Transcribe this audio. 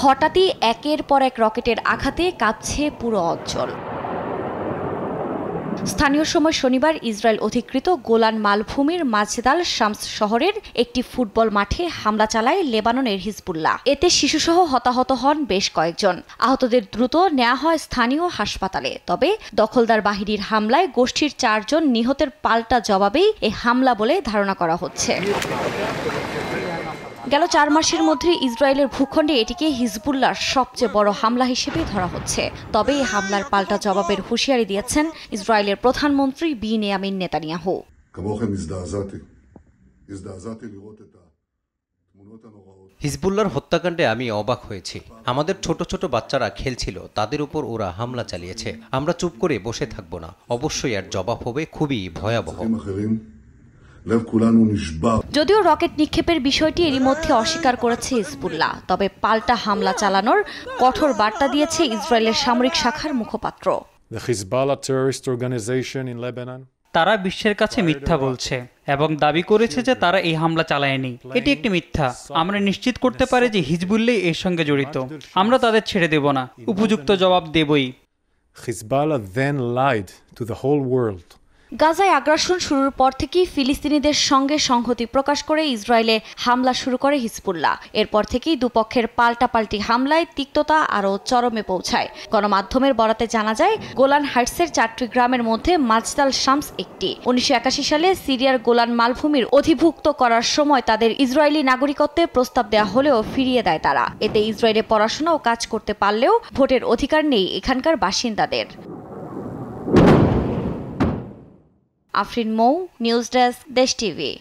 হঠাৎই একের পর এক রকেটের আঘাতে কাঁপছে পুরো অঞ্চল। স্থানীয় সময় শনিবার ইসরায়েল অধিকৃত গোলান মালভূমির মাজদাল শামস শহরের একটি ফুটবল মাঠে হামলা চালায় লেবাননের হিজবুল্লাহ। এতে শিশুসহ হতাহত হন বেশ কয়েকজন। আহতদের দ্রুত নেওয়া হয় স্থানীয় হাসপাতালে। তবে দখলদার বাহিনীর হামলায় গোষ্ঠীর 4 জন নিহতের পাল্টা জবাবেই এই হামলা বলে ধারণা করা হচ্ছে। গেল 4 মাসের মধ্যে ইসরায়েলের ভূখণ্ডে এটিকে হিজবুল্লাহর সবচেয়ে বড় হামলা হিসেবে ধরা হচ্ছে। তবে এই হামলার পাল্টা জবাবের হুঁশিয়ারি দিয়েছেন ইসরায়েলের প্রধানমন্ত্রী বিনিয়ামিন নেতানিয়াহু। হিজবুল্লাহর হত্যাকাণ্ডে আমি অবাক হয়েছি। আমাদের ছোট ছোট বাচ্চারা খেলছিল, তাদের উপর ওরা হামলা চালিয়েছে। আমরা চুপ করে বসে থাকব না। অবশ্যই এর জবাব হবে খুবই ভয়াবহ। যদিও রকেট নিক্ষেপের বিষয়টি এরই মধ্যে অস্বীকার করেছে হিজবুল্লাহ, তবে পাল্টা হামলা চালানোর কঠোর বার্তা দিয়েছে ইসরায়েলের সামরিক শাখার মুখপাত্র। তারা বিশ্বের কাছে মিথ্যা বলছে এবং দাবি করেছে যে তারা এই হামলা চালায়নি। এটি একটি মিথ্যা। আমরা নিশ্চিত করতে পারি যে হিজবুল্লাহ এর সঙ্গে জড়িত। আমরা তাদের ছেড়ে দেব না, উপযুক্ত জবাব দেবই। Hezbollah then lied to the whole world. গাজায় আগ্রাসন শুরুর পর থেকেই ফিলিস্তিনিদের সঙ্গে সংহতি প্রকাশ করে ইসরায়েলে হামলা শুরু করে হিজবুল্লাহ। এরপর থেকেই দুপক্ষের পাল্টাপাল্টি হামলায় তিক্ততা আরও চরমে পৌঁছায়। গণমাধ্যমের বরাতে জানা যায়, গোলান হাইটসের 4টি গ্রামের মধ্যে মাজদাল শামস একটি। 1981 সালে সিরিয়ার গোলান মালভূমির অধিভুক্ত করার সময় তাদের ইসরায়েলি নাগরিকত্বের প্রস্তাব দেওয়া হলেও ফিরিয়ে দেয় তারা। এতে ইসরায়েলে পড়াশোনা ও কাজ করতে পারলেও ভোটের অধিকার নেই এখানকার বাসিন্দাদের। আফরিন মৌ, নিউজ ডেস্ক, দেশ টিভি।